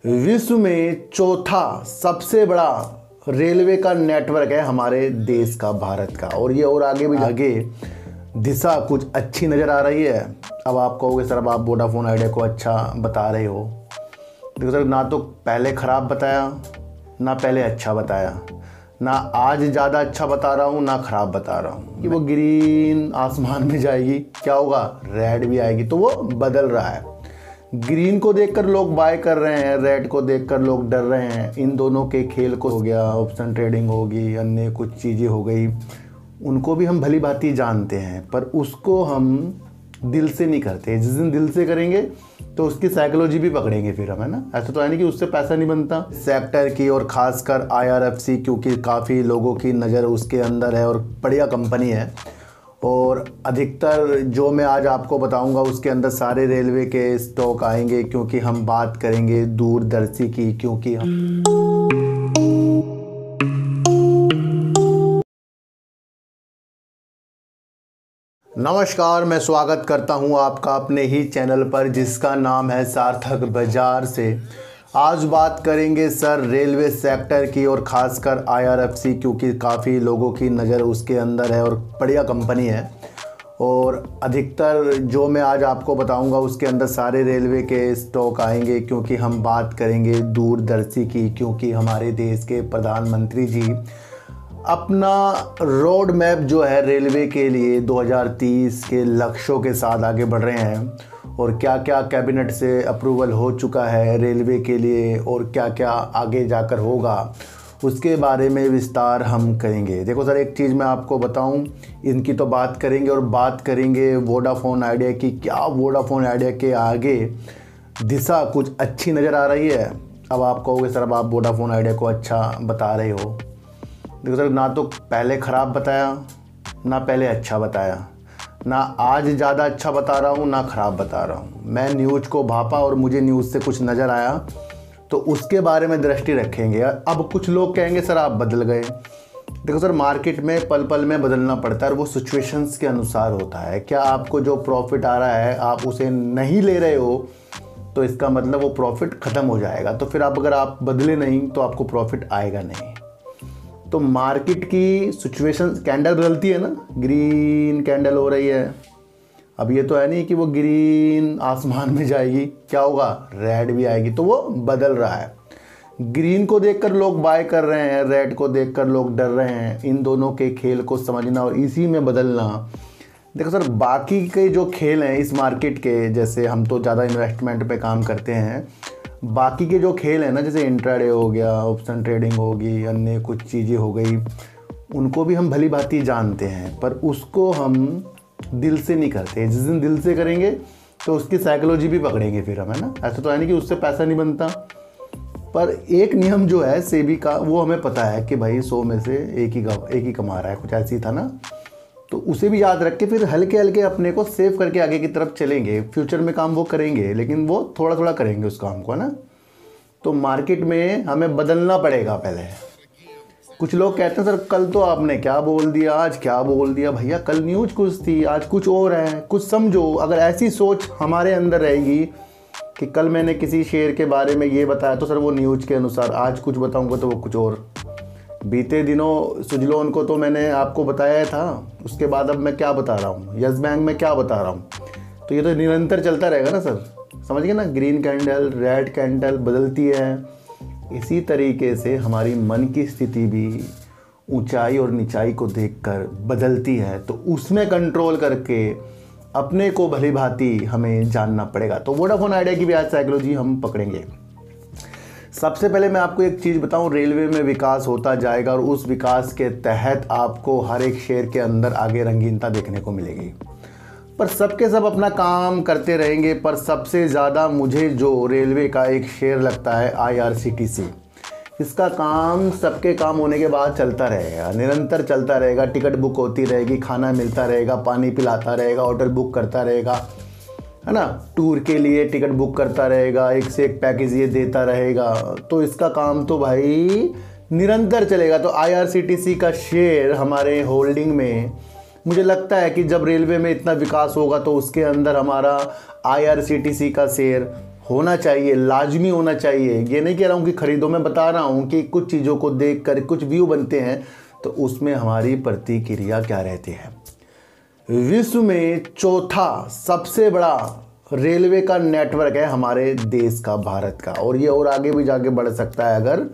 विश्व में चौथा सबसे बड़ा रेलवे का नेटवर्क है हमारे देश का, भारत का। और ये और आगे भी आगे दिशा कुछ अच्छी नज़र आ रही है। अब आप कहोगे सर अब आप वोडाफोन आइडिया को अच्छा बता रहे हो। देखो सर, ना तो पहले ख़राब बताया, ना पहले अच्छा बताया, ना आज ज़्यादा अच्छा बता रहा हूँ, ना ख़राब बता रहा हूँ कि वो ग्रीन आसमान में जाएगी, क्या होगा, रेड भी आएगी। तो वो बदल रहा है। ग्रीन को देखकर लोग बाय कर रहे हैं, रेड को देखकर लोग डर रहे हैं। इन दोनों के खेल को हो गया, ऑप्शन ट्रेडिंग होगी, अन्य कुछ चीज़ें हो गई, उनको भी हम भली भांति जानते हैं, पर उसको हम दिल से नहीं करते। जिस दिन दिल से करेंगे तो उसकी साइकोलॉजी भी पकड़ेंगे फिर हम, है ना। ऐसा तो है नहीं कि उससे पैसा नहीं बनता। सेक्टर की और ख़ासकर IRFC, क्योंकि काफ़ी लोगों की नज़र उसके अंदर है और बढ़िया कंपनी है। और अधिकतर जो मैं आज आपको बताऊंगा उसके अंदर सारे रेलवे के स्टॉक आएंगे, क्योंकि हम बात करेंगे दूरदर्शी की। क्योंकि हम नमस्कार, मैं स्वागत करता हूं आपका अपने ही चैनल पर जिसका नाम है सार्थक बाजार से। आज बात करेंगे सर रेलवे सेक्टर की और ख़ासकर IRFC, क्योंकि काफ़ी लोगों की नज़र उसके अंदर है और बढ़िया कंपनी है। और अधिकतर जो मैं आज आपको बताऊंगा उसके अंदर सारे रेलवे के स्टॉक आएंगे, क्योंकि हम बात करेंगे दूरदर्शी की। क्योंकि हमारे देश के प्रधानमंत्री जी अपना रोड मैप जो है रेलवे के लिए 2030 के लक्ष्यों के साथ आगे बढ़ रहे हैं। और क्या क्या कैबिनेट से अप्रूवल हो चुका है रेलवे के लिए और क्या क्या आगे जाकर होगा, उसके बारे में विस्तार हम करेंगे। देखो सर, एक चीज़ मैं आपको बताऊं, इनकी तो बात करेंगे और बात करेंगे वोडाफोन आइडिया की। क्या वोडाफोन आइडिया के आगे दिशा कुछ अच्छी नज़र आ रही है। अब आप कहोगे सर अब आप वोडाफोन आइडिया को अच्छा बता रहे हो। देखो सर, ना तो पहले ख़राब बताया, ना पहले अच्छा बताया, ना आज ज़्यादा अच्छा बता रहा हूँ, ना ख़राब बता रहा हूँ। मैं न्यूज़ को भापा और मुझे न्यूज़ से कुछ नज़र आया तो उसके बारे में दृष्टि रखेंगे। अब कुछ लोग कहेंगे सर आप बदल गए। देखो सर, मार्केट में पल पल में बदलना पड़ता है और वो सिचुएशंस के अनुसार होता है। क्या आपको जो प्रॉफिट आ रहा है आप उसे नहीं ले रहे हो तो इसका मतलब वो प्रॉफिट ख़त्म हो जाएगा। तो फिर अगर आप बदले नहीं तो आपको प्रॉफिट आएगा नहीं। तो मार्केट की सिचुएशन, कैंडल बदलती है ना, ग्रीन कैंडल हो रही है। अब ये तो है नहीं कि वो ग्रीन आसमान में जाएगी, क्या होगा, रेड भी आएगी। तो वो बदल रहा है। ग्रीन को देखकर लोग बाय कर रहे हैं, रेड को देखकर लोग डर रहे हैं। इन दोनों के खेल को समझना और इसी में बदलना। देखो सर, बाकी के जो खेल हैं इस मार्केट के, जैसे हम तो ज़्यादा इन्वेस्टमेंट पे काम करते हैं, बाकी के जो खेल हैं ना, जैसे इंट्राडे हो गया, ऑप्शन ट्रेडिंग होगी, अन्य कुछ चीज़ें हो गई, उनको भी हम भली भांति जानते हैं, पर उसको हम दिल से नहीं करते। जिस दिन दिल से करेंगे तो उसकी साइकोलॉजी भी पकड़ेंगे फिर हम, है ना। ऐसा तो है नहीं कि उससे पैसा नहीं बनता। पर एक नियम जो है सेबी का, वो हमें पता है कि भाई 100 में से एक ही कमा रहा है, कुछ ऐसी था ना। तो उसे भी याद रख के फिर हल्के हल्के अपने को सेव करके आगे की तरफ चलेंगे। फ्यूचर में काम वो करेंगे, लेकिन वो थोड़ा थोड़ा करेंगे उस काम को, है ना। तो मार्केट में हमें बदलना पड़ेगा पहले। कुछ लोग कहते हैं सर कल तो आपने क्या बोल दिया, आज क्या बोल दिया। भैया कल न्यूज़ कुछ थी, आज कुछ और है। कुछ समझो। अगर ऐसी सोच हमारे अंदर रहेगी कि कल मैंने किसी शेयर के बारे में ये बताया तो सर वो न्यूज़ के अनुसार, आज कुछ बताऊंगा तो वो कुछ और। बीते दिनों सुजलोन को तो मैंने आपको बताया था, उसके बाद अब मैं क्या बता रहा हूँ, यस बैंक में क्या बता रहा हूँ। तो ये तो निरंतर चलता रहेगा ना सर, समझ गए ना। ग्रीन कैंडल, रेड कैंडल बदलती है। इसी तरीके से हमारी मन की स्थिति भी ऊंचाई और निचाई को देखकर बदलती है। तो उसमें कंट्रोल करके अपने को भली भांति हमें जानना पड़ेगा। तो वोडाफोन आइडिया की भी आज साइकोलॉजी हम पकड़ेंगे। सबसे पहले मैं आपको एक चीज़ बताऊं, रेलवे में विकास होता जाएगा और उस विकास के तहत आपको हर एक शेयर के अंदर आगे रंगीनता देखने को मिलेगी। पर सबके सब अपना काम करते रहेंगे। पर सबसे ज़्यादा मुझे जो रेलवे का एक शेयर लगता है IRCTC। इसका काम सबके काम होने के बाद चलता रहेगा, निरंतर चलता रहेगा। टिकट बुक होती रहेगी, खाना मिलता रहेगा, पानी पिलाता रहेगा, होटल बुक करता रहेगा, है ना। टूर के लिए टिकट बुक करता रहेगा, एक से एक पैकेज ये देता रहेगा। तो इसका काम तो भाई निरंतर चलेगा। तो IRCTC का शेयर हमारे होल्डिंग में, मुझे लगता है कि जब रेलवे में इतना विकास होगा तो उसके अंदर हमारा IRCTC का शेयर होना चाहिए, लाजमी होना चाहिए। ये नहीं कह रहा हूँ कि खरीदो, मैं बता रहा हूँ कि कुछ चीज़ों को देख कर कुछ व्यू बनते हैं तो उसमें हमारी प्रतिक्रिया क्या रहती है। विश्व में चौथा सबसे बड़ा रेलवे का नेटवर्क है हमारे देश का, भारत का, और ये और आगे भी जाके बढ़ सकता है अगर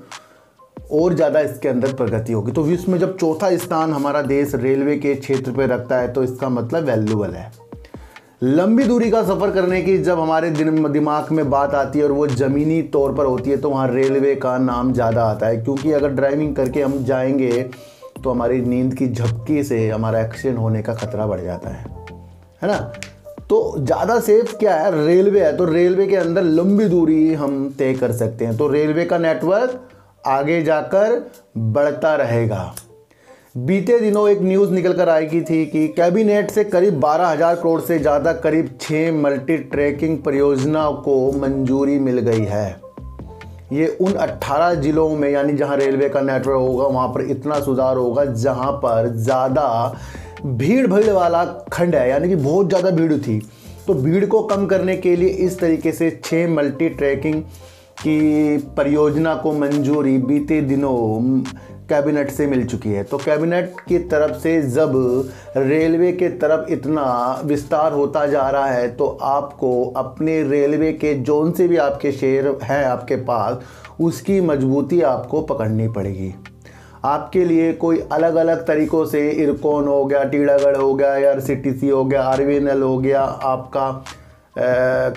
और ज़्यादा इसके अंदर प्रगति होगी। तो विश्व में जब चौथा स्थान हमारा देश रेलवे के क्षेत्र पे रखता है तो इसका मतलब वैल्यूबल है। लंबी दूरी का सफ़र करने की जब हमारे दिमाग में बात आती है और वो ज़मीनी तौर पर होती है तो वहाँ रेलवे का नाम ज़्यादा आता है, क्योंकि अगर ड्राइविंग करके हम जाएंगे तो हमारी नींद की झपकी से हमारा एक्सीडेंट होने का खतरा बढ़ जाता है ना। तो ज़्यादा सेफ क्या है, रेलवे है। तो रेलवे के अंदर लंबी दूरी हम तय कर सकते हैं। तो रेलवे का नेटवर्क आगे जाकर बढ़ता रहेगा। बीते दिनों एक न्यूज़ निकल कर आई की थी कि कैबिनेट से करीब 12,000 करोड़ से ज़्यादा करीब 6 मल्टी ट्रैकिंग परियोजनाओं को मंजूरी मिल गई है। ये उन 18 जिलों में, यानी जहां रेलवे का नेटवर्क होगा वहां पर इतना सुधार होगा जहां पर ज़्यादा भीड़ वाला खंड है, यानी कि बहुत ज़्यादा भीड़ थी। तो भीड़ को कम करने के लिए इस तरीके से 6 मल्टी ट्रैकिंग की परियोजना को मंजूरी बीते दिनों कैबिनेट से मिल चुकी है। तो कैबिनेट की तरफ से जब रेलवे के तरफ इतना विस्तार होता जा रहा है तो आपको अपने रेलवे के जोन से भी आपके शेयर हैं आपके पास, उसकी मजबूती आपको पकड़नी पड़ेगी। आपके लिए कोई अलग अलग तरीक़ों से इरकॉन हो गया, टीड़ागढ़ हो गया, आरसीटीसी हो गया, आरवीएनएल हो गया, आपका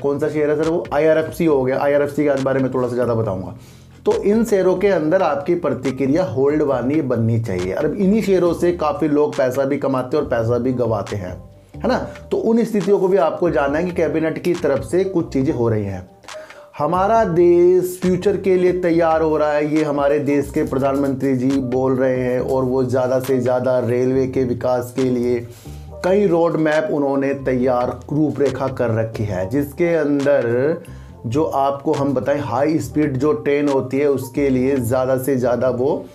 कौन सा शेयर है सर वो, आईआरएफसी हो गया। आईआरएफसी के बारे में थोड़ा सा ज़्यादा बताऊंगा। तो इन शेयरों के अंदर आपकी प्रतिक्रिया होल्ड वाली बननी चाहिए। और इन्हीं शेयरों से काफ़ी लोग पैसा भी कमाते हैं और पैसा भी गंवाते हैं, है ना। तो उन स्थितियों को भी आपको जानना है कि कैबिनेट की तरफ से कुछ चीज़ें हो रही हैं। हमारा देश फ्यूचर के लिए तैयार हो रहा है, ये हमारे देश के प्रधानमंत्री जी बोल रहे हैं, और वो ज़्यादा से ज़्यादा रेलवे के विकास के लिए कई रोड मैप उन्होंने तैयार रूपरेखा कर रखी है, जिसके अंदर जो आपको हम बताएं हाई स्पीड जो ट्रेन होती है उसके लिए ज़्यादा से ज़्यादा वो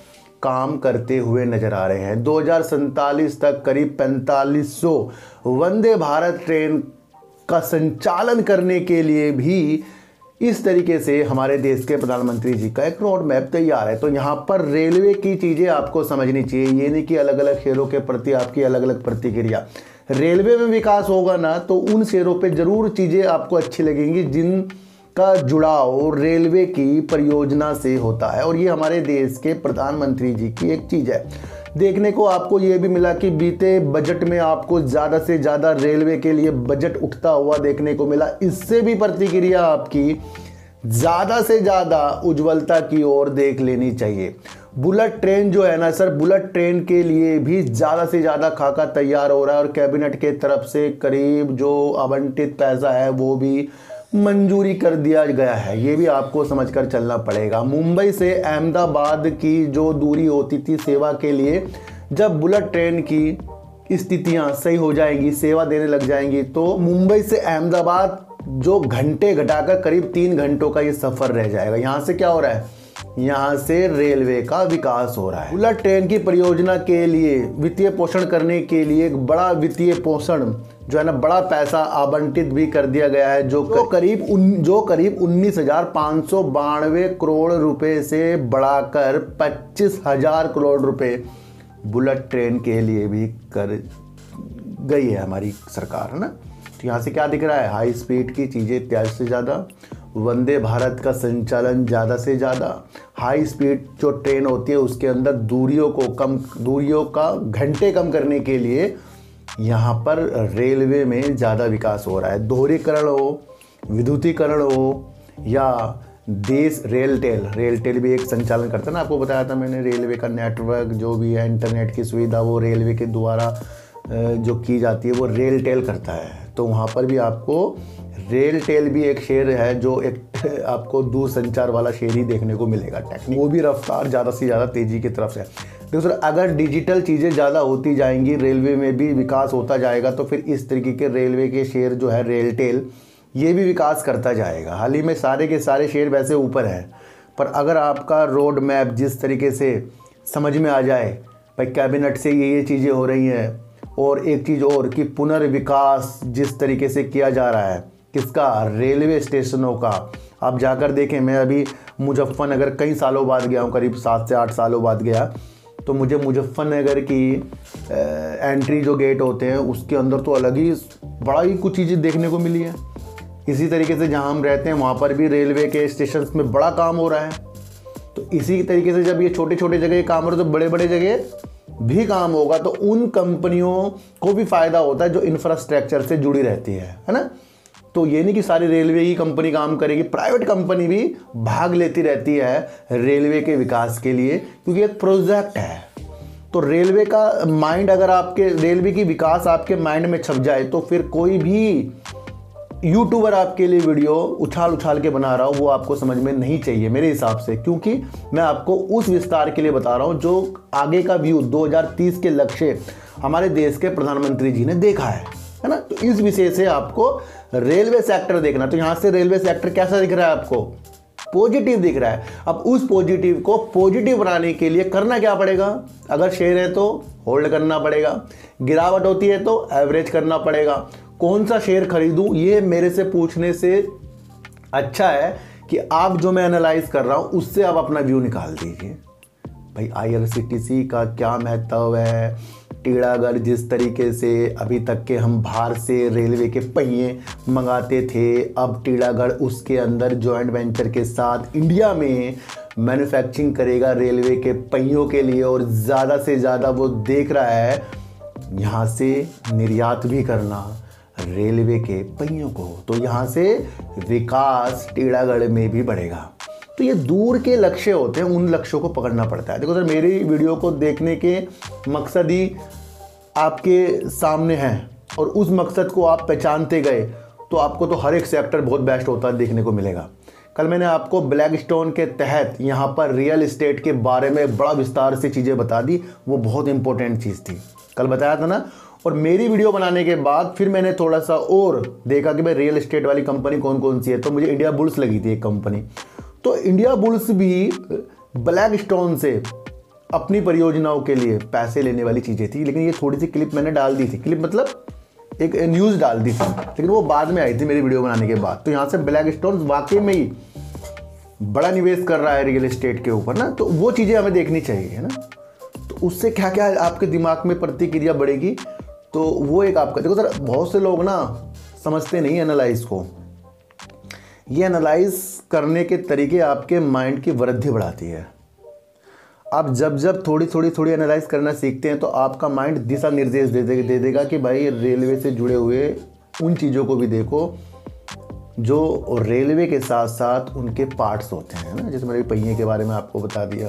काम करते हुए नज़र आ रहे हैं। 2047 तक करीब 4500 वंदे भारत ट्रेन का संचालन करने के लिए भी इस तरीके से हमारे देश के प्रधानमंत्री जी का एक रोड मैप तैयार है। तो यहाँ पर रेलवे की चीज़ें आपको समझनी चाहिए, ये नहीं कि अलग अलग शेयरों के प्रति आपकी अलग अलग प्रतिक्रिया। रेलवे में विकास होगा ना तो उन शेयरों पे ज़रूर चीज़ें आपको अच्छी लगेंगी जिनका जुड़ाव रेलवे की परियोजना से होता है। और ये हमारे देश के प्रधानमंत्री जी की एक चीज़ है। देखने को आपको ये भी मिला कि बीते बजट में आपको ज़्यादा से ज़्यादा रेलवे के लिए बजट उठता हुआ देखने को मिला। इससे भी प्रतिक्रिया आपकी ज़्यादा से ज़्यादा उज्ज्वलता की ओर देख लेनी चाहिए। बुलेट ट्रेन जो है ना सर, बुलेट ट्रेन के लिए भी ज़्यादा से ज़्यादा खाका तैयार हो रहा है और कैबिनेट के तरफ से करीब जो आवंटित पैसा है वो भी मंजूरी कर दिया गया है। ये भी आपको समझकर चलना पड़ेगा। मुंबई से अहमदाबाद की जो दूरी होती थी सेवा के लिए, जब बुलेट ट्रेन की स्थितियां सही हो जाएंगी, सेवा देने लग जाएंगी, तो मुंबई से अहमदाबाद जो घंटे घटाकर करीब 3 घंटों का ये सफ़र रह जाएगा। यहाँ से क्या हो रहा है, यहाँ से रेलवे का विकास हो रहा है। बुलेट ट्रेन की परियोजना के लिए वित्तीय पोषण करने के लिए एक बड़ा वित्तीय पोषण जो है ना, बड़ा पैसा आवंटित भी कर दिया गया है, जो करीब 19,592 करोड़ रुपए से बढ़ाकर 25,000 करोड़ रुपए बुलेट ट्रेन के लिए भी कर गई है हमारी सरकार, है ना। तो यहाँ से क्या दिख रहा है, हाई स्पीड की चीज़ें ज़्यादा से ज़्यादा, वंदे भारत का संचालन ज़्यादा से ज़्यादा, हाई स्पीड जो ट्रेन होती है उसके अंदर दूरियों का घंटे कम करने के लिए यहाँ पर रेलवे में ज़्यादा विकास हो रहा है। दोहरीकरण हो, विद्युतीकरण हो, या देश रेल टेल भी एक संचालन करता है ना, आपको बताया था मैंने। रेलवे का नेटवर्क जो भी है, इंटरनेट की सुविधा वो रेलवे के द्वारा जो की जाती है वो रेल टेल करता है। तो वहाँ पर भी आपको रेल टेल भी एक शेयर है जो एक आपको दूर संचार वाला शेयर ही देखने को मिलेगा। टेक्निक वो भी रफ्तार ज़्यादा से ज़्यादा तेज़ी की तरफ से। देखो सर, अगर डिजिटल चीज़ें ज़्यादा होती जाएंगी, रेलवे में भी विकास होता जाएगा, तो फिर इस तरीके के रेलवे के शेयर जो है रेल टेल, ये भी विकास करता जाएगा। हाल ही में सारे के सारे शेयर वैसे ऊपर हैं, पर अगर आपका रोड मैप जिस तरीके से समझ में आ जाए, भाई कैबिनेट से ये चीज़ें हो रही हैं, और एक चीज़ और कि पुनर्विकास जिस तरीके से किया जा रहा है, किसका, रेलवे स्टेशनों का। आप जाकर देखें, मैं अभी मुजफ्फरनगर कई सालों बाद गया हूँ, करीब 7 से 8 सालों बाद गया, तो मुझे मुजफ्फरनगर की एंट्री जो गेट होते हैं उसके अंदर तो अलग ही बड़ा ही कुछ चीज़ें देखने को मिली है। इसी तरीके से जहाँ हम रहते हैं वहाँ पर भी रेलवे के स्टेशन में बड़ा काम हो रहा है। तो इसी तरीके से जब ये छोटे छोटे जगह काम हो रहे तो बड़े बड़े जगह भी काम होगा, तो उन कंपनियों को भी फ़ायदा होता है जो इंफ्रास्ट्रक्चर से जुड़ी रहती है ना। तो ये नहीं कि सारी रेलवे की कंपनी काम करेगी, प्राइवेट कंपनी भी भाग लेती रहती है रेलवे के विकास के लिए, क्योंकि एक प्रोजेक्ट है। तो रेलवे का माइंड, अगर आपके रेलवे की विकास आपके माइंड में छप जाए तो फिर कोई भी यूट्यूबर आपके लिए वीडियो उछाल उछाल के बना रहा हो वो आपको समझ में नहीं चाहिए मेरे हिसाब से, क्योंकि मैं आपको उस विस्तार के लिए बता रहा हूँ जो आगे का व्यू 2030 के लक्ष्य हमारे देश के प्रधानमंत्री जी ने देखा है ना। तो इस विषय से आपको रेलवे सेक्टर देखना। तो यहाँ से रेलवे सेक्टर कैसा दिख रहा है आपको, पॉजिटिव दिख रहा है। अब उस पॉजिटिव को पॉजिटिव बनाने के लिए करना क्या पड़ेगा, अगर शेयर है तो होल्ड करना पड़ेगा, गिरावट होती है तो एवरेज करना पड़ेगा। कौन सा शेयर खरीदूं, ये मेरे से पूछने से अच्छा है कि आप जो मैं एनालाइज कर रहा हूं उससे आप अपना व्यू निकाल दीजिए। भाई IRCTC का क्या महत्व है, टीड़ागढ़ जिस तरीके से अभी तक के हम बाहर से रेलवे के पहिए मंगाते थे, अब टीड़ागढ़ उसके अंदर जॉइंट वेंचर के साथ इंडिया में मैन्युफैक्चरिंग करेगा रेलवे के पहियों के लिए, और ज़्यादा से ज़्यादा वो देख रहा है यहाँ से निर्यात भी करना रेलवे के पहियों को। तो यहाँ से विकास टीड़ागढ़ में भी बढ़ेगा। तो ये दूर के लक्ष्य होते हैं, उन लक्ष्यों को पकड़ना पड़ता है। देखो सर, मेरी वीडियो को देखने के मकसद ही आपके सामने है, और उस मकसद को आप पहचानते गए तो आपको तो हर एक सेक्टर बहुत बेस्ट होता है देखने को मिलेगा। कल मैंने आपको ब्लैकस्टोन के तहत यहाँ पर रियल एस्टेट के बारे में बड़ा विस्तार से चीज़ें बता दी, वो बहुत इंपॉर्टेंट चीज़ थी, कल बताया था ना। और मेरी वीडियो बनाने के बाद फिर मैंने थोड़ा सा और देखा कि भाई रियल एस्टेट वाली कंपनी कौन कौन सी है, तो मुझे इंडिया बुल्स लगी थी एक कंपनी। तो इंडिया बुल्स भी ब्लैकस्टोन से अपनी परियोजनाओं के लिए पैसे लेने वाली चीज़ें थी, लेकिन ये थोड़ी सी क्लिप मैंने डाल दी थी, क्लिप मतलब एक न्यूज़ डाल दी थी, लेकिन वो बाद में आई थी मेरी वीडियो बनाने के बाद। तो यहाँ से ब्लैकस्टोन वाकई में ही बड़ा निवेश कर रहा है रियल एस्टेट के ऊपर ना, तो वो चीज़ें हमें देखनी चाहिए है ना। तो उससे क्या क्या आपके दिमाग में प्रतिक्रिया बढ़ेगी, तो वो एक आपका। देखो सर, बहुत से लोग ना समझते नहीं एनालाइज को। ये एनालाइज करने के तरीके आपके माइंड की वृद्धि बढ़ाती है। आप जब थोड़ी एनालाइज करना सीखते हैं तो आपका माइंड दिशा निर्देश दे देगा कि भाई रेलवे से जुड़े हुए उन चीज़ों को भी देखो जो रेलवे के साथ साथ उनके पार्ट्स होते हैं ना। जैसे मेरे पहिए के बारे में आपको बता दिया,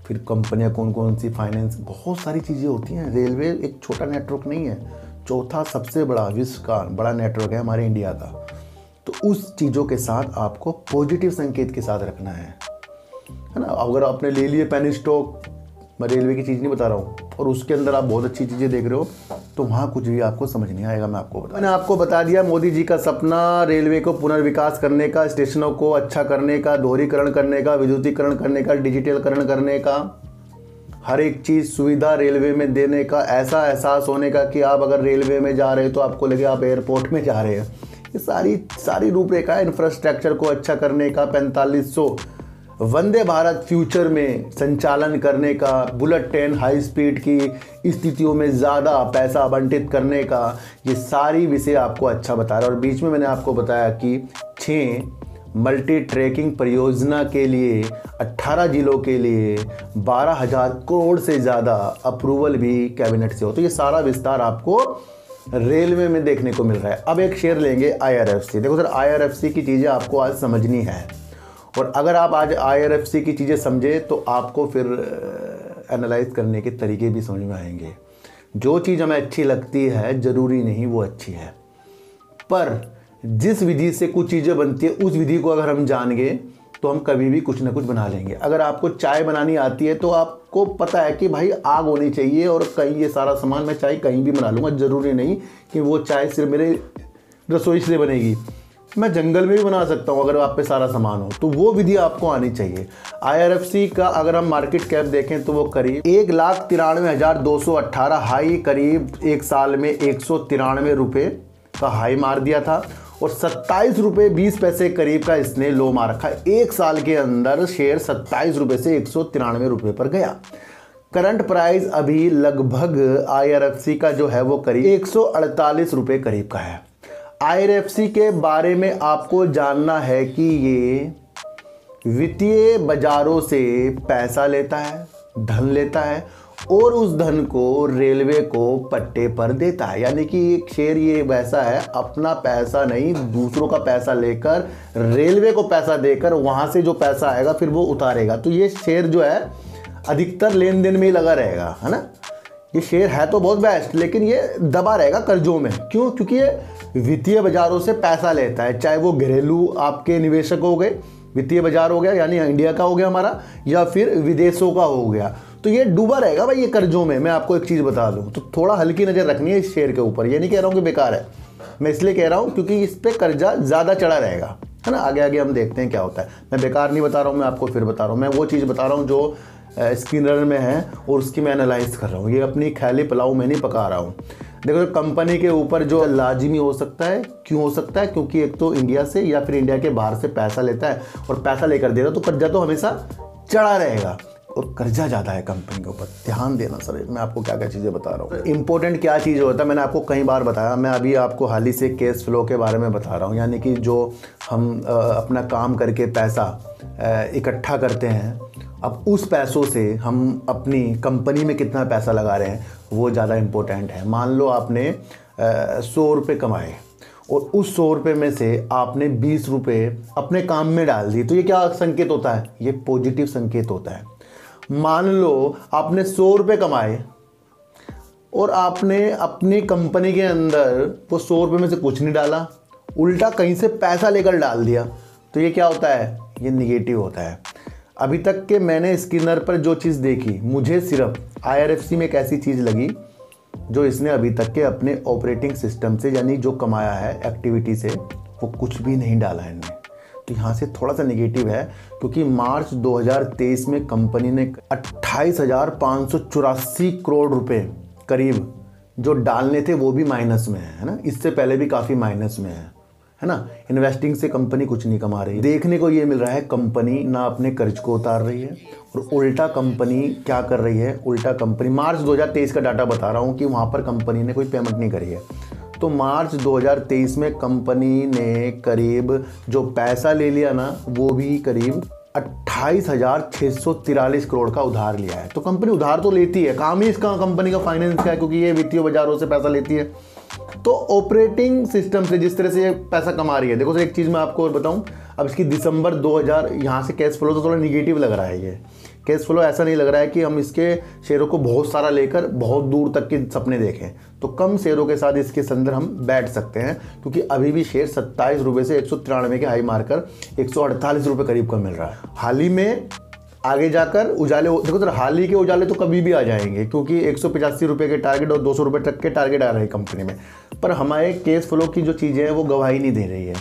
फिर कंपनियां कौन कौन सी, फाइनेंस, बहुत सारी चीज़ें होती हैं। रेलवे एक छोटा नेटवर्क नहीं है, चौथा सबसे बड़ा विश्व का बड़ा नेटवर्क है हमारे इंडिया का। तो उस चीज़ों के साथ आपको पॉजिटिव संकेत के साथ रखना है ना। अगर आपने ले लिए पेनी स्टॉक, मैं रेलवे की चीज़ नहीं बता रहा हूँ, और उसके अंदर आप बहुत अच्छी चीज़ें देख रहे हो, तो वहाँ कुछ भी आपको समझ नहीं आएगा। मैं आपको मैंने आपको बता दिया मोदी जी का सपना रेलवे को पुनर्विकास करने का, स्टेशनों को अच्छा करने का, दोहरीकरण करने का, विद्युतीकरण करने का, डिजिटलीकरण करने का, हर एक चीज़ सुविधा रेलवे में देने का, ऐसा एहसास होने का कि आप अगर रेलवे में जा रहे हो तो आपको लगे आप एयरपोर्ट में जा रहे हैं। ये सारी रूपरेखा है इंफ्रास्ट्रक्चर को अच्छा करने का, 4500 वंदे भारत फ्यूचर में संचालन करने का, बुलेट ट्रेन हाई स्पीड की स्थितियों में ज़्यादा पैसा आवंटित करने का, ये सारी विषय आपको अच्छा बता रहा है। और बीच में मैंने आपको बताया कि 6 मल्टी ट्रैकिंग परियोजना के लिए 18 जिलों के लिए 12,000 करोड़ से ज़्यादा अप्रूवल भी कैबिनेट से हो। तो ये सारा विस्तार आपको रेलवे में देखने को मिल रहा है। अब एक शेयर लेंगे IRFC। देखो सर, IRFC की चीज़ें आपको आज समझनी है, और अगर आप आज IRFC की चीज़ें समझे तो आपको फिर एनालाइज करने के तरीके भी समझ में आएंगे। जो चीज़ हमें अच्छी लगती है ज़रूरी नहीं वो अच्छी है, पर जिस विधि से कुछ चीज़ें बनती है उस विधि को अगर हम जान गए तो हम कभी भी कुछ ना कुछ बना लेंगे। अगर आपको चाय बनानी आती है तो आपको पता है कि भाई आग होनी चाहिए, और कहीं ये सारा सामान मैं चाय कहीं भी बना लूँगा, ज़रूरी नहीं कि वो चाय सिर्फ मेरे रसोई से बनेगी, मैं जंगल में भी बना सकता हूँ अगर आप पे सारा सामान हो। तो वो विधि आपको आनी चाहिए। IRFC का अगर हम मार्केट कैप देखें तो वो करीब 1,93,218 हाई, करीब एक साल में 193 रुपये का हाई मार दिया था, और 27 रुपये 20 पैसे करीब का इसने लो मार रखा है। एक साल के अंदर शेयर 27 रुपये से 193 रुपये पर गया। करंट प्राइस अभी लगभग IRFC का जो है वो करीब 148 रुपये करीब का है। IRFC के बारे में आपको जानना है कि ये वित्तीय बाजारों से पैसा लेता है, धन लेता है और उस धन को रेलवे को पट्टे पर देता है। यानी कि एक शेयर ये वैसा है, अपना पैसा नहीं दूसरों का पैसा लेकर रेलवे को पैसा देकर वहाँ से जो पैसा आएगा फिर वो उतारेगा। तो ये शेयर जो है अधिकतर लेन देन में ही लगा रहेगा, है ना। ये शेयर है तो बहुत बेस्ट, लेकिन ये दबा रहेगा कर्जों में। क्यों? क्योंकि ये वित्तीय बाजारों से पैसा लेता है, चाहे वो घरेलू आपके निवेशक हो गए, वित्तीय बाजार हो गया यानी इंडिया का हो गया हमारा, या फिर विदेशों का हो गया। तो ये डूबा रहेगा भाई ये कर्जों में। मैं आपको एक चीज़ बता दूं, तो थोड़ा हल्की नज़र रखनी है इस शेयर के ऊपर। ये नहीं कह रहा हूँ कि बेकार है, मैं इसलिए कह रहा हूँ क्योंकि इस पर कर्जा ज़्यादा चढ़ा रहेगा, है ना। आगे आगे हम देखते हैं क्या होता है। मैं बेकार नहीं बता रहा हूँ, मैं आपको फिर बता रहा हूँ। मैं वो चीज़ बता रहा हूँ जो स्क्रीनर में है और उसकी मैं एनालाइज कर रहा हूँ। ये अपनी ख्याली पुलाव में नहीं पका रहा हूँ। देखो कंपनी के ऊपर जो लाजिमी हो सकता है, क्यों हो सकता है? क्योंकि एक तो इंडिया से या फिर इंडिया के बाहर से पैसा लेता है और पैसा लेकर देता है, तो कर्जा तो हमेशा चढ़ा रहेगा और कर्जा ज़्यादा है कंपनी के ऊपर। ध्यान देना सर, मैं आपको क्या क्या चीज़ें बता रहा हूँ। इंपॉर्टेंट क्या चीज़ होता है मैंने आपको कई बार बताया। मैं अभी आपको हाल ही से कैश फ्लो के बारे में बता रहा हूँ। यानी कि जो हम अपना काम करके पैसा इकट्ठा करते हैं, अब उस पैसों से हम अपनी कंपनी में कितना पैसा लगा रहे हैं वो ज़्यादा इम्पोर्टेंट है। मान लो आपने 100 रुपये कमाए और उस 100 रुपये में से आपने 20 रुपये अपने काम में डाल दी, तो ये क्या संकेत होता है? ये पॉजिटिव संकेत होता है। मान लो आपने 100 रुपये कमाए और आपने अपनी कंपनी के अंदर वो 100 रुपये में से कुछ नहीं डाला, उल्टा कहीं से पैसा लेकर डाल दिया, तो ये क्या होता है? ये निगेटिव होता है। अभी तक के मैंने स्क्रीनर पर जो चीज़ देखी, मुझे सिर्फ IRFC में एक ऐसी चीज़ लगी जो इसने अभी तक के अपने ऑपरेटिंग सिस्टम से यानी जो कमाया है एक्टिविटी से वो कुछ भी नहीं डाला है इन्हें। तो यहाँ से थोड़ा सा निगेटिव है, क्योंकि मार्च 2023 में कंपनी ने 28,584 करोड़ रुपए करीब जो डालने थे वो भी माइनस में है ना। इससे पहले भी काफ़ी माइनस में है ना। इन्वेस्टिंग से कंपनी कुछ नहीं कमा रही। देखने को ये मिल रहा है कंपनी ना अपने कर्ज को उतार रही है और उल्टा कंपनी क्या कर रही है? उल्टा कंपनी मार्च 2023 का डाटा बता रहा हूँ कि वहाँ पर कंपनी ने कोई पेमेंट नहीं करी है। तो मार्च 2023 में कंपनी ने करीब जो पैसा ले लिया ना वो भी करीब 28,643 करोड़ का उधार लिया है। तो कंपनी उधार तो लेती है, काम ही इसका कंपनी का फाइनेंस का है, क्योंकि ये वित्तीय बाजारों से पैसा लेती है। तो ऑपरेटिंग सिस्टम से जिस तरह से ये पैसा कमा रही है, देखो सर एक चीज़ मैं आपको और बताऊं, अब इसकी दिसंबर 2000 यहाँ से कैश फ्लो तो थोड़ा निगेटिव लग रहा है। ये कैश फ्लो ऐसा नहीं लग रहा है कि हम इसके शेयरों को बहुत सारा लेकर बहुत दूर तक के सपने देखें। तो कम शेयरों के साथ इसके अंदर हम बैठ सकते हैं, क्योंकि अभी भी शेयर 27 रुपये से 193 के हाई मारकर 148 रुपये करीब का मिल रहा है। हाल ही में आगे जाकर उजाले, देखो सर हाल ही के उजाले तो कभी भी आ जाएंगे, क्योंकि 185 रुपये के टारगेट और 200 रुपये तक के टारगेट आ रहे हैं कंपनी में। पर हमारे केस फ्लो की जो चीज़ें हैं वो गवाही नहीं दे रही है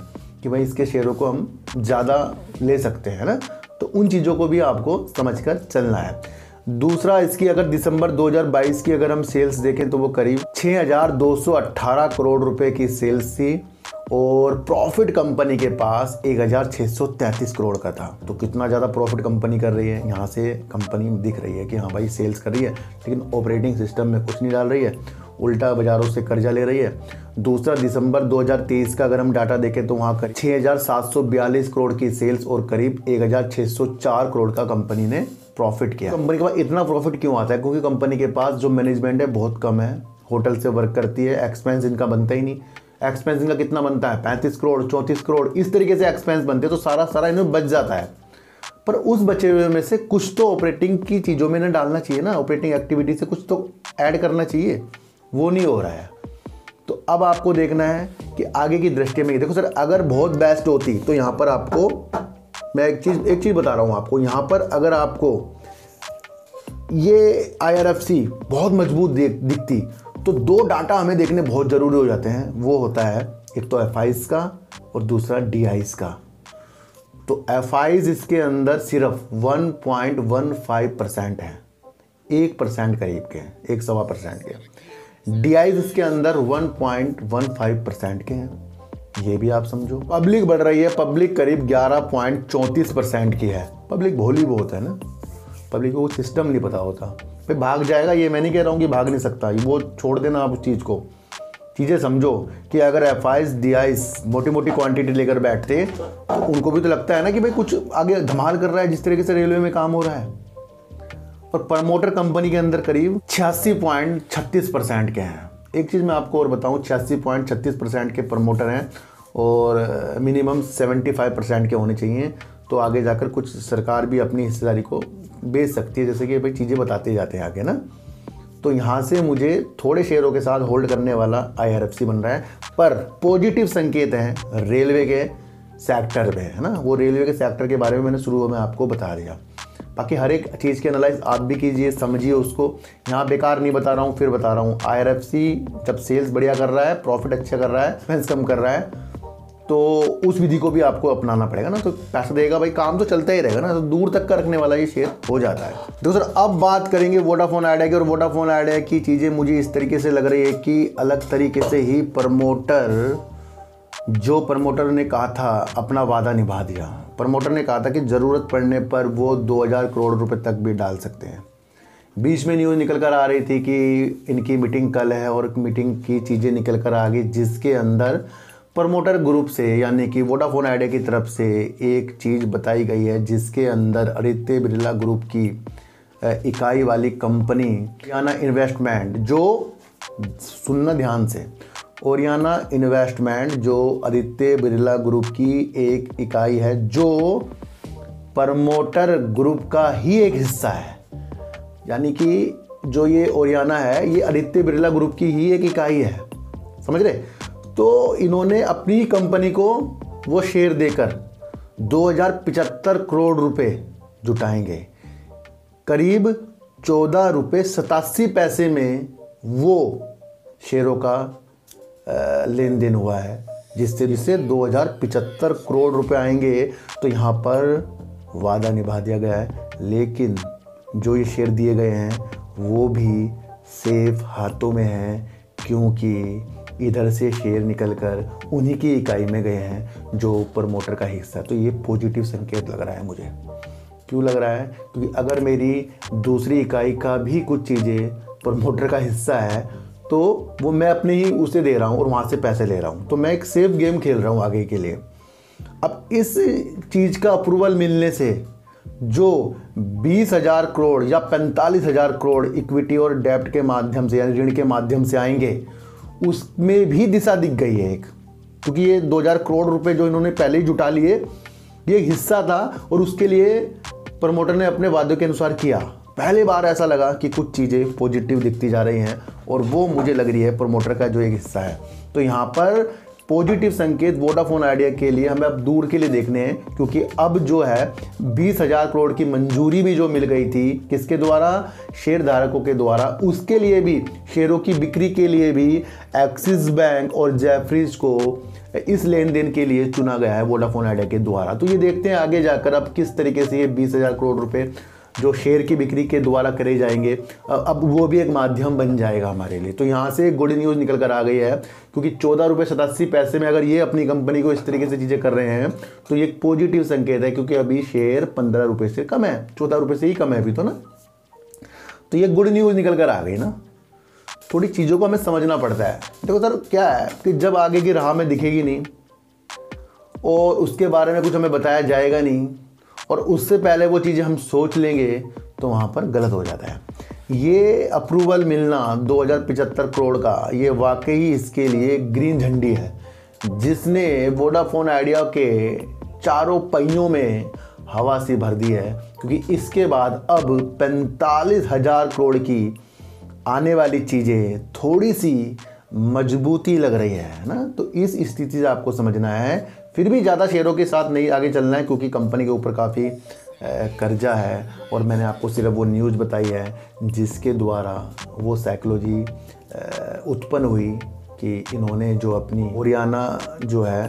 कि भाई इसके शेयरों को हम ज़्यादा ले सकते हैं ना। तो उन चीज़ों को भी आपको समझकर चलना है। दूसरा, इसकी अगर दिसंबर 2022 की अगर हम सेल्स देखें तो वो करीब 6,218 करोड़ रुपए की सेल्स थी और प्रॉफिट कंपनी के पास 1,633 करोड़ का था। तो कितना ज़्यादा प्रॉफिट कंपनी कर रही है, यहाँ से कंपनी दिख रही है कि हाँ भाई सेल्स कर रही है, लेकिन ऑपरेटिंग सिस्टम में कुछ नहीं डाल रही है, उल्टा बाजारों से कर्जा ले रही है। दूसरा, दिसंबर 2023 का अगर हम डाटा देखें तो वहाँ करीब 6,742 करोड़ की सेल्स और करीब 1,604 करोड़ का कंपनी ने प्रॉफिट किया। कंपनी के पास इतना प्रॉफिट क्यों आता है? क्योंकि कंपनी के पास जो मैनेजमेंट है बहुत कम है, होटल से वर्क करती है, एक्सपेंस इनका बनता ही नहीं। एक्सपेंस इनका कितना बनता है? 35 करोड़, 34 करोड़, इस तरीके से एक्सपेंस बनते हैं, तो सारा इन्हें बच जाता है। पर उस बचे हुए में से कुछ तो ऑपरेटिंग की चीज़ों में इन्हें डालना चाहिए ना, ऑपरेटिंग एक्टिविटी से कुछ तो ऐड करना चाहिए, वो नहीं हो रहा है। तो अब आपको देखना है कि आगे की दृष्टि में देखो सर, अगर बहुत बेस्ट होती तो यहाँ पर आपको मैं एक चीज़ बता रहा हूँ आपको, यहाँ पर अगर आपको ये IRFC बहुत मजबूत दिखती तो दो डाटा हमें देखने बहुत ज़रूरी हो जाते हैं। वो होता है एक तो FIs का और दूसरा DIs का। तो FIs इसके अंदर सिर्फ 1.15% है, 1% करीब के हैं, 1.25% के। DIs इसके अंदर 1.15% के हैं। ये भी आप समझो। पब्लिक बढ़ रही है, पब्लिक करीब 11.34% की है। पब्लिक भोली बहुत है ना, पब्लिक को सिस्टम नहीं पता होता। भाई भाग जाएगा, ये मैं नहीं कह रहा हूँ कि भाग नहीं सकता, ये वो छोड़ देना आप उस चीज़ को। चीज़ें समझो कि अगर FIs DIs मोटी मोटी क्वांटिटी लेकर बैठते तो उनको भी तो लगता है ना कि भाई कुछ आगे धमाल कर रहा है, जिस तरीके से रेलवे में काम हो रहा है। और प्रमोटर कंपनी के अंदर करीब 86.36% के हैं। एक चीज़ मैं आपको और बताऊं, 86.36% के प्रमोटर हैं और मिनिमम 75% के होने चाहिए। तो आगे जाकर कुछ सरकार भी अपनी हिस्सेदारी को बेच सकती है, जैसे कि भाई चीज़ें बताते जाते हैं आगे ना। तो यहाँ से मुझे थोड़े शेयरों के साथ होल्ड करने वाला IRFC बन रहा है। पर पॉजिटिव संकेत हैं रेलवे के सेक्टर में, है ना। वो रेलवे के सेक्टर के बारे में मैंने शुरू में आपको बता दिया। बाकी हर एक चीज़ की एनालाइज आप भी कीजिए, समझिए उसको। यहाँ बेकार नहीं बता रहा हूँ, फिर बता रहा हूँ। IRFC जब सेल्स बढ़िया कर रहा है, प्रॉफिट अच्छा कर रहा है, एक्सपेंस कम कर रहा है, तो उस विधि को भी आपको अपनाना पड़ेगा ना। तो पैसा देगा भाई, काम तो चलता ही रहेगा ना। तो दूर तक का रखने वाला ये शेयर हो जाता है। तो सर अब बात करेंगे वोडाफोन आइडिया की। और वोडाफोन आइडिया की चीज़ें मुझे इस तरीके से लग रही है कि अलग तरीके से ही प्रमोटर ने कहा था अपना वादा निभा दिया। प्रमोटर ने कहा था कि ज़रूरत पड़ने पर वो 2000 करोड़ रुपए तक भी डाल सकते हैं। बीच में न्यूज़ निकल कर आ रही थी कि इनकी मीटिंग कल है और मीटिंग की चीज़ें निकल कर आ गई, जिसके अंदर प्रमोटर ग्रुप से यानी कि वोडाफोन आइडिया की तरफ से एक चीज़ बताई गई है, जिसके अंदर आदित्य बिरला ग्रुप की इकाई वाली कंपनी ओरियाना इन्वेस्टमेंट, जो सुनना ध्यान से, ओरियाना इन्वेस्टमेंट जो आदित्य बिरला ग्रुप की एक इकाई है, जो प्रमोटर ग्रुप का ही एक हिस्सा है। यानी कि जो ये ओरियाना है, ये आदित्य बिरला ग्रुप की ही एक इकाई है, समझ रहे। तो इन्होंने अपनी कंपनी को वो शेयर देकर 2075 करोड़ रुपए जुटाएंगे। करीब 14 रुपये 87 पैसे में वो शेयरों का लेन देन हुआ है, जिससे 2075 करोड़ रुपए आएंगे। तो यहाँ पर वादा निभा दिया गया है, लेकिन जो ये शेयर दिए गए हैं वो भी सेफ हाथों में हैं, क्योंकि इधर से शेयर निकलकर उन्हीं की इकाई में गए हैं जो प्रमोटर का हिस्सा। तो ये पॉजिटिव संकेत लग रहा है मुझे। क्यों लग रहा है? क्योंकि अगर मेरी दूसरी इकाई का भी कुछ चीज़ें प्रमोटर का हिस्सा है, तो वो मैं अपने ही उसे दे रहा हूँ और वहाँ से पैसे ले रहा हूँ। तो मैं एक सेफ गेम खेल रहा हूँ आगे के लिए। अब इस चीज़ का अप्रूवल मिलने से जो 20,000 करोड़ या 45,000 करोड़ इक्विटी और डेब्ट के माध्यम से यानी ऋण के माध्यम से आएंगे, उसमें भी दिशा दिख गई है एक। क्योंकि ये 2000 करोड़ रुपए जो इन्होंने पहले ही जुटा लिए, ये एक हिस्सा था और उसके लिए प्रमोटर ने अपने वादों के अनुसार किया। पहली बार ऐसा लगा कि कुछ चीज़ें पॉजिटिव दिखती जा रही हैं और वो मुझे लग रही है प्रमोटर का जो एक हिस्सा है। तो यहाँ पर पॉजिटिव संकेत वोडाफोन आइडिया के लिए हमें अब दूर के लिए देखने हैं, क्योंकि अब जो है 20,000 करोड़ की मंजूरी भी जो मिल गई थी, किसके द्वारा? शेयर धारकों के द्वारा। उसके लिए भी, शेयरों की बिक्री के लिए भी एक्सिस बैंक और जेफरीज को इस लेन देन के लिए चुना गया है वोडाफोन आइडिया के द्वारा। तो ये देखते हैं आगे जाकर अब किस तरीके से ये 20,000 करोड़ रुपए जो शेयर की बिक्री के द्वारा करे जाएंगे, अब वो भी एक माध्यम बन जाएगा हमारे लिए। तो यहाँ से गुड न्यूज़ निकल कर आ गई है, क्योंकि 14 रुपये 87 पैसे में अगर ये अपनी कंपनी को इस तरीके से चीज़ें कर रहे हैं तो ये एक पॉजिटिव संकेत है, क्योंकि अभी शेयर 15 रुपये से कम है, 14 रुपये से ही कम है अभी तो ना। तो ये गुड न्यूज़ निकल कर आ गई ना। थोड़ी चीज़ों को हमें समझना पड़ता है। देखो सर, क्या है कि जब आगे की राह में दिखेगी नहीं और उसके बारे में कुछ हमें बताया जाएगा नहीं और उससे पहले वो चीज़ें हम सोच लेंगे, तो वहाँ पर गलत हो जाता है। ये अप्रूवल मिलना 2075 करोड़ का, ये वाकई इसके लिए ग्रीन झंडी है, जिसने वोडाफोन आइडिया के चारों पहियों में हवा सी भर दी है। क्योंकि इसके बाद अब 45,000 करोड़ की आने वाली चीज़ें थोड़ी सी मजबूती लग रही है ना। तो इस स्थिति से आपको समझना है। फिर भी ज़्यादा शेयरों के साथ नहीं आगे चलना है, क्योंकि कंपनी के ऊपर काफ़ी कर्जा है और मैंने आपको सिर्फ वो न्यूज़ बताई है जिसके द्वारा वो साइकोलॉजी उत्पन्न हुई कि इन्होंने जो अपनी ओरियाना जो है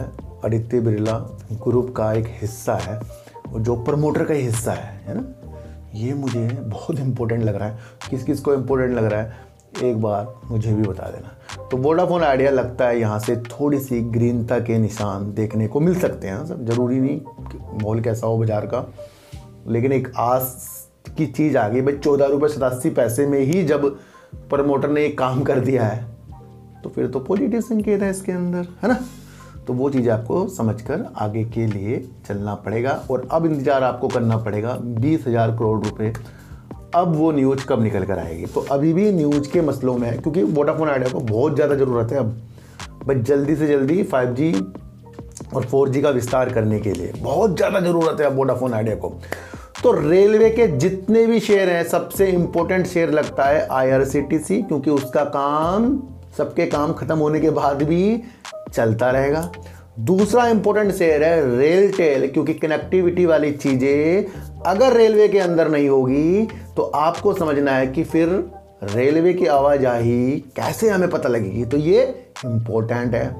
आदित्य बिरला ग्रुप का एक हिस्सा है, जो प्रमोटर का हिस्सा है ना। ये मुझे बहुत इम्पोर्टेंट लग रहा है। किस किस को इम्पोर्टेंट लग रहा है एक बार मुझे भी बता देना। तो वोडाफोन आइडिया लगता है यहाँ से थोड़ी सी ग्रीनता के निशान देखने को मिल सकते हैं सर। ज़रूरी नहीं कि माहौल कैसा हो बाजार का, लेकिन एक आस की चीज़ आ गई भाई। 14.87 में ही जब प्रमोटर ने एक काम कर दिया है तो फिर तो पॉजिटिव संकेत है इसके अंदर, है ना। तो वो चीज़ आपको समझकर आगे के लिए चलना पड़ेगा। और अब इंतजार आपको करना पड़ेगा 20,000 करोड़ रुपए। अब वो न्यूज़ कब निकल कर आएगी, तो अभी भी न्यूज़ के मसलों में है, क्योंकि वोडाफोन आइडिया को बहुत ज़्यादा ज़रूरत है अब बस जल्दी से जल्दी 5G और 4G का विस्तार करने के लिए बहुत ज़्यादा ज़रूरत है अब वोडाफोन आइडिया को। तो रेलवे के जितने भी शेयर हैं, सबसे इंपॉर्टेंट शेयर लगता है IRCTC, क्योंकि उसका काम, सबके काम खत्म होने के बाद भी चलता रहेगा। दूसरा इंपॉर्टेंट शेयर है रेलटेल, क्योंकि कनेक्टिविटी वाली चीज़ें अगर रेलवे के अंदर नहीं होगी तो आपको समझना है कि फिर रेलवे की आवाजाही कैसे हमें पता लगेगी, तो ये इंपॉर्टेंट है।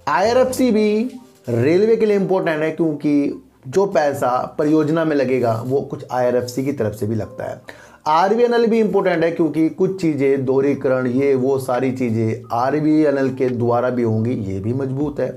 IRFC भी रेलवे के लिए इंपॉर्टेंट है, क्योंकि जो पैसा परियोजना में लगेगा वो कुछ IRFC की तरफ से भी लगता है। RVNL भी इंपॉर्टेंट है, क्योंकि कुछ चीज़ें दोहरीकरण, ये वो सारी चीज़ें RVNL के द्वारा भी होंगी, ये भी मजबूत है।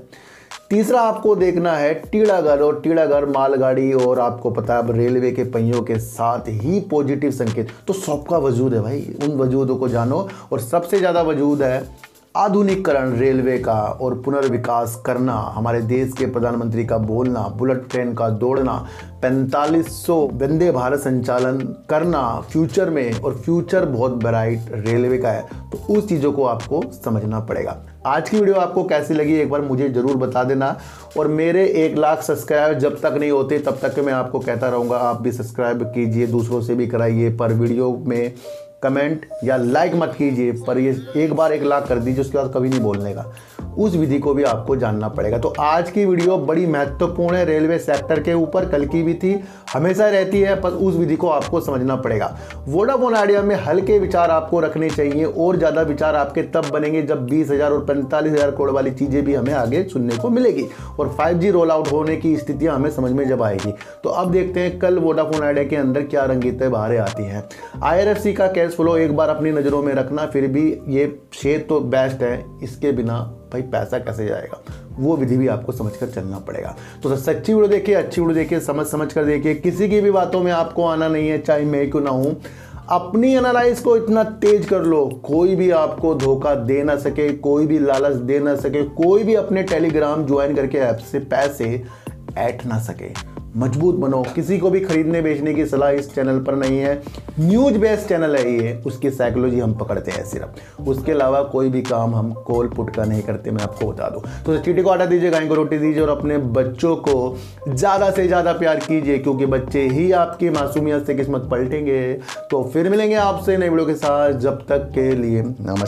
तीसरा आपको देखना है टीड़ागढ़, और टीड़ागढ़ मालगाड़ी, और आपको पता है अब रेलवे के पहियों के साथ ही पॉजिटिव संकेत, तो सबका वजूद है भाई, उन वजूदों को जानो। और सबसे ज़्यादा वजूद है आधुनिकीकरण रेलवे का और पुनर्विकास करना, हमारे देश के प्रधानमंत्री का बोलना, बुलेट ट्रेन का दौड़ना, 4500 वंदे भारत संचालन करना फ्यूचर में, और फ्यूचर बहुत ब्राइट रेलवे का है, तो उस चीज़ों को आपको समझना पड़ेगा। आज की वीडियो आपको कैसी लगी एक बार मुझे ज़रूर बता देना। और मेरे 1 लाख सब्सक्राइबर जब तक नहीं होते तब तक मैं आपको कहता रहूँगा, आप भी सब्सक्राइब कीजिए, दूसरों से भी कराइए, पर वीडियो में कमेंट या लाइक मत कीजिए, पर ये एक बार 1 लाख कर दीजिए, उसके बाद कभी नहीं बोलने का। उस विधि को भी आपको जानना पड़ेगा। तो आज की वीडियो बड़ी महत्वपूर्ण है रेलवे सेक्टर के ऊपर, कल की भी थी, हमेशा रहती है, पर उस विधि को आपको समझना पड़ेगा। वोडाफोन आइडिया में हल्के विचार आपको रखने चाहिए, और ज़्यादा विचार आपके तब बनेंगे जब 20,000 और 45,000 करोड़ वाली चीज़ें भी हमें आगे सुनने को मिलेगी, और 5G रोल आउट होने की स्थितियाँ हमें समझ में जब आएगी। तो अब देखते हैं कल वोडाफोन आइडिया के अंदर क्या रंगीतें बाहर आती हैं। IRFC का कैश फ्लो एक बार अपनी नज़रों में रखना, फिर भी ये शेयर तो बेस्ट है, इसके बिना भाई पैसा कैसे जाएगा, वो विधि भी आपको समझकर चलना पड़ेगा। तो सच्ची वीडियो देखिए, अच्छी वीडियो देखिए, समझ कर देखिए, किसी की भी बातों में आपको आना नहीं है, चाहे मैं क्यों ना हूँ। अपनी एनालाइज को इतना तेज कर लो, कोई भी आपको धोखा दे ना सके, कोई भी लालच दे ना सके, कोई भी अपने टेलीग्राम ज्वाइन करके ऐप से पैसे ऐठ ना सके। मजबूत बनो। किसी को भी खरीदने बेचने की सलाह इस चैनल पर नहीं है, न्यूज बेस्ड चैनल है ये, उसकी साइकोलॉजी हम पकड़ते हैं सिर्फ, उसके अलावा कोई भी काम हम कॉल पुट का नहीं करते, मैं आपको बता दूं। तो चीटी को आटा दीजिए, गाय को रोटी दीजिए, और अपने बच्चों को ज़्यादा से ज़्यादा प्यार कीजिए, क्योंकि बच्चे ही आपकी मासूमियत से किस्मत पलटेंगे। तो फिर मिलेंगे आपसे नई वीडियो के साथ, जब तक के लिए नमस्कार।